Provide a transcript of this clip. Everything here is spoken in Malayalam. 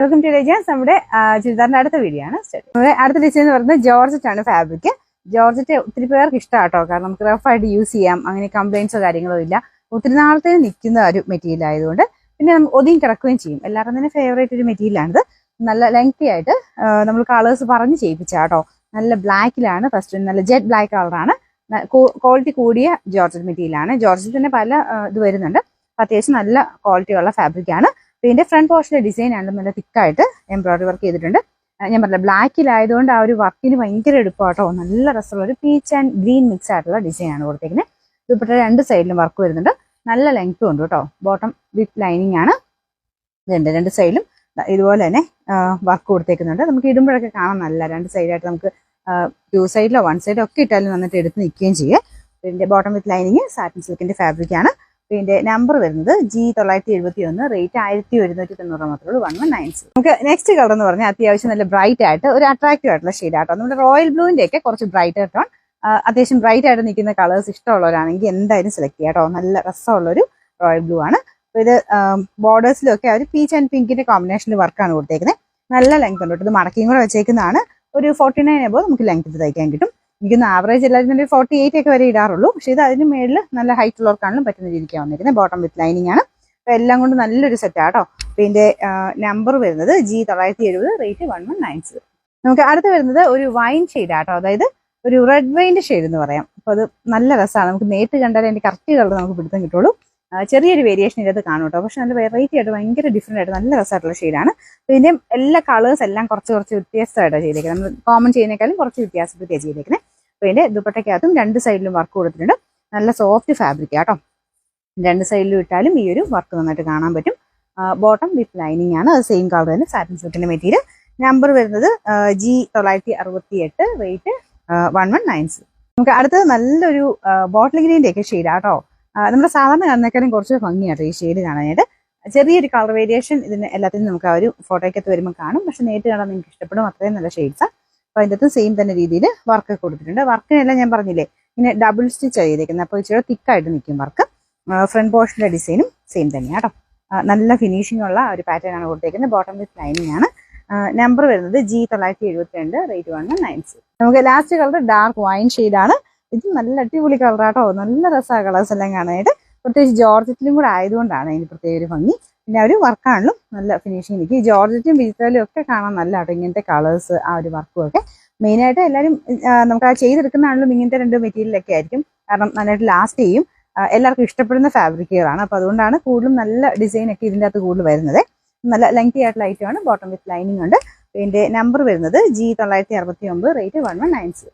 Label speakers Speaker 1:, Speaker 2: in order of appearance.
Speaker 1: Welcome to രജാസ്. നമ്മുടെ ചുരിദാറിന്റെ അടുത്ത വീഡിയോ ആണ്. നമ്മുടെ അടുത്ത ഡിസൈൻ എന്ന് പറയുന്നത് ജോർജറ്റ് ആണ് ഫാബ്രിക്. ജോർജറ്റ് ഒത്തിരി പേർക്ക് ഇഷ്ടമാട്ടോ, കാരണം നമുക്ക് റഫായിട്ട് യൂസ് ചെയ്യാം, അങ്ങനെ കംപ്ലൈൻസോ കാര്യങ്ങളോ ഇല്ല. ഒത്തിരി നാളത്തേന് നിൽക്കുന്ന ഒരു മെറ്റീരിയൽ ആയതുകൊണ്ട് പിന്നെ നമുക്ക് ഒതുങ്ങി കിടക്കുകയും ചെയ്യും. എല്ലാവരും തന്നെ ഫേവറേറ്റ് ഒരു മെറ്റീരിയലാണിത്. നല്ല ലെങ്തി ആയിട്ട് നമ്മൾ കളേഴ്സ് പറഞ്ഞ് ചെയ്യിപ്പിച്ചാട്ടോ. നല്ല ബ്ലാക്കിലാണ്, ഫസ്റ്റ് നല്ല ജെറ്റ് ബ്ലാക്ക് കളറാണ്. ക്വാളിറ്റി കൂടിയ ജോർജറ്റ് മെറ്റീരിയലാണ്. ജോർജറ്റ് തന്നെ പല ഇത് വരുന്നുണ്ട്. അത്യാവശ്യം നല്ല ക്വാളിറ്റി ഉള്ള ഫാബ്രിക് ആണ്. ഇതിന്റെ ഫ്രണ്ട് പോർഷനിലെ ഡിസൈൻ ആണ് നല്ല തിക്കായിട്ട് എംബ്രോയിഡറി വർക്ക് ചെയ്തിട്ടുണ്ട്. ഞാൻ പറഞ്ഞ ബ്ലാക്കിലായതുകൊണ്ട് ആ ഒരു വർക്കിന് ഭയങ്കര എളുപ്പമാട്ടോ. നല്ല രസമുള്ള ഒരു പീച്ച് ആൻഡ് ഗ്രീൻ മിക്സ് ആയിട്ടുള്ള ഡിസൈൻ ആണ് കൊടുത്തേക്കുന്നത്. ദുപ്പട്ട രണ്ട് സൈഡിലും വർക്ക് വരുന്നുണ്ട്. നല്ല ലെങ്ത്തും ഉണ്ട് കേട്ടോ. ബോട്ടം വിത്ത് ലൈനിങ് ആണ്. ഇതുണ്ട് രണ്ട് സൈഡിലും ഇതുപോലെ തന്നെ വർക്ക് കൊടുത്തേക്കുന്നുണ്ട്. നമുക്ക് ഇടുമ്പോഴൊക്കെ കാണാൻ നല്ല രണ്ട് സൈഡായിട്ട് നമുക്ക് ടു സൈഡിലോ വൺ സൈഡോ ഒക്കെ ഇട്ടാലും വന്നിട്ട് എടുത്ത് നിൽക്കുകയും ചെയ്യും. ഇതിന്റെ ബോട്ടം വിത്ത് ലൈനിങ് സാറ്റിൻ സിൽക്കിന്റെ ഫാബ്രിക് ആണ്. ഇതിന്റെ നമ്പർ വരുന്നത് G971, റേറ്റ് 1190 മാത്രമേ ഉള്ളൂ, 1190. നമുക്ക് നെക്സ്റ്റ് കളർ എന്ന് പറഞ്ഞാൽ അത്യാവശ്യം നല്ല ബ്രൈറ്റ് ആയിട്ട് ഒരു അട്രാക്റ്റീവ് ആയിട്ടുള്ള ഷെയ്ഡ് ആട്ടോ. നമ്മുടെ റോയൽ ബ്ലൂവിന്റെ ഒക്കെ കുറച്ച് ബ്രൈറ്റ് ടോൺ, അത്യാവശ്യം ബ്രൈറ്റ് ആയിട്ട് നിൽക്കുന്ന കളേഴ്സ് ഇഷ്ടമുള്ളവരാണെങ്കിൽ എന്തായാലും സെലക്ട് ചെയ്യാം കേട്ടോ. നല്ല രസമുള്ളൊരു റോയൽ ബ്ലൂ ആണ്. ഇത് ബോർഡേഴ്സിലൊക്കെ ഒരു പീച്ച് ആൻഡ് പിങ്കിന്റെ കോമ്പിനേഷനിൽ വർക്കാണ് കൊടുത്തേക്കുന്നത്. നല്ല ലെങ്ത് ഉണ്ട്. ഇത് മടക്കിയും കൂടെ വെച്ചേക്കുന്നതാണ്. ഒരു 49 എബോ നമുക്ക് ലെങ്ത് ഇത് തയ്ക്കാൻ കിട്ടും. എനിക്കൊന്ന് ആവറേജ് എല്ലാവരും തന്നെ 48 ഒക്കെ വരെ ഇടാറുള്ളൂ. പക്ഷെ ഇത് അതിന് മേളിൽ നല്ല ഹൈറ്റ് ഉള്ളവർക്കാണെങ്കിലും പറ്റുന്ന രീതിക്കാണ് വന്നിരിക്കുന്നത്. ബോട്ടം വിത്ത് ലൈനിങ് ആണ്. അപ്പൊ എല്ലാം കൊണ്ട് നല്ലൊരു സെറ്റ് ആട്ടോ. അപ്പൊ ഇതിന്റെ നമ്പർ വരുന്നത് G970, റേറ്റ് 1190. നമുക്ക് അടുത്ത് വരുന്നത് ഒരു വൈൻ ഷെയ്ഡ് ആട്ടോ. അതായത് ഒരു റെഡ് വൈൻ്റെ ഷെയ്ഡ് എന്ന് പറയാം. അപ്പൊ അത് നല്ല രസമാണ്. നമുക്ക് നേരിട്ട് കണ്ടാലേ അതിന്റെ കറക്റ്റ് കളർ നമുക്ക് പിടുത്തം കിട്ടുള്ളൂ. ചെറിയൊരു വേരിയേഷൻ ഇതിനകത്ത് കാണും കേട്ടോ. പക്ഷെ നല്ല വെറൈറ്റി ആയിട്ട് ഭയങ്കര ഡിഫറെന്റ് ആയിട്ട് നല്ല രസമായിട്ടുള്ള ഷെയ്ഡാണ്. ഇതിന്റെ എല്ലാ കളേഴ്സ് എല്ലാം കുറച്ച് വ്യത്യസ്തമായിട്ടാണ് ചെയ്തേക്കുന്നത്. നമ്മൾ കോമൺ ചെയ്യുന്നേക്കാളും കുറച്ച് വ്യത്യാസപ്പെട്ടിയാണ് ചെയ്തേക്കുന്നത്. അപ്പൊ ഇതിന്റെ ദുപ്പട്ടയ്ക്കകത്തും രണ്ട് സൈഡിലും വർക്ക് കൊടുത്തിട്ടുണ്ട്. നല്ല സോഫ്റ്റ് ഫാബ്രിക് ആട്ടോ. രണ്ട് സൈഡിലും ഇട്ടാലും ഈ ഒരു വർക്ക് നന്നായിട്ട് കാണാൻ പറ്റും. ബോട്ടം വിത്ത് ലൈനിങ് ആണ്. അത് സെയിം കളർ തന്നെ, സാറ്റിൻ സിൽക്കിന്റെ മെറ്റീരിയൽ. നമ്പർ വരുന്നത് G968, റേറ്റ് 1190. നമുക്ക് അടുത്തത് നല്ലൊരു ബോട്ടിൽ ഗ്രീൻ്റെ ഒക്കെ ഷെയ്ഡ് ആട്ടോ. നമ്മുടെ സാധാരണ കാണുന്നേക്കാളും കുറച്ച് ഭംഗിയാട്ടോ ഈ ഷെയ്ഡ് കാണാനായിട്ട്. ചെറിയൊരു കളർ വേരിയേഷൻ ഇതിന് എല്ലാത്തിനും നമുക്ക് ആ ഒരു ഫോട്ടോയ്ക്കകത്ത് വരുമ്പോൾ കാണും. പക്ഷെ നേരിട്ട് കാണാൻ നിങ്ങൾക്ക് ഇഷ്ടപ്പെടും. അത്രയും നല്ല ഷെയ്ഡ്സാണ്. അപ്പോൾ അതിൻ്റെ അകത്ത് സെയിം തന്നെ രീതിയിൽ വർക്ക് കൊടുത്തിട്ടുണ്ട്. വർക്കിനെല്ലാം ഞാൻ പറഞ്ഞില്ലേ ഇങ്ങനെ ഡബിൾ സ്റ്റിച്ച് ചെയ്തേക്കുന്നത്. അപ്പോൾ ഇച്ചിരി തിക്കായിട്ട് നിൽക്കും വർക്ക്. ഫ്രണ്ട് പോർഷൻ്റെ ഡിസൈനും സെയിം തന്നെയാണ് കേട്ടോ. നല്ല ഫിനിഷിംഗ് ഉള്ള ഒരു പാറ്റേൺ ആണ് കൊടുത്തേക്കുന്നത്. ബോട്ടം വിത്ത് ലൈനിങ് ആണ്. നമ്പർ വരുന്നത് G972, റേറ്റ് 1190. നമുക്ക് ലാസ്റ്റ് കളർ ഡാർക്ക് വൈൻ ഷെയ്ഡാണ്. ഇത് നല്ല അടിപൊളി കളറാട്ടോ. നല്ല രസമാണ് കളേഴ്സ് എല്ലാം കാണാനായിട്ട്. പ്രത്യേകിച്ച് ജോർജറ്റിലും കൂടെ ആയതുകൊണ്ടാണ് അതിന് പ്രത്യേക ഒരു ഭംഗി. പിന്നെ ആ ഒരു വർക്കാണെങ്കിലും നല്ല ഫിനിഷിങ് നിൽക്കും. ഈ ജോർജറ്റും വിജിറ്റലും ഒക്കെ കാണാൻ നല്ല കേട്ടോ. ഇങ്ങനത്തെ കളേഴ്സ് ആ ഒരു വർക്കും ഒക്കെ മെയിനായിട്ട് എല്ലാവരും നമുക്ക് ആ ചെയ്തെടുക്കുന്നതാണെങ്കിലും ഇങ്ങനത്തെ രണ്ട് മെറ്റീരിയലൊക്കെ ആയിരിക്കും. കാരണം നന്നായിട്ട് ലാസ്റ്റ് ചെയ്യും. എല്ലാവർക്കും ഇഷ്ടപ്പെടുന്ന ഫാബ്രിക്കുകളാണ്. അപ്പോൾ അതുകൊണ്ടാണ് കൂടുതലും നല്ല ഡിസൈൻ ഒക്കെ ഇതിൻ്റെ അകത്ത് കൂടുതൽ വരുന്നത്. നല്ല ലെങ്തി ആയിട്ടുള്ള ഐറ്റമാണ്. ബോട്ടം വിത്ത് ലൈനിങ് ഉണ്ട്. ഇതിന്റെ നമ്പർ വരുന്നത് G969, റേറ്റ് 1190.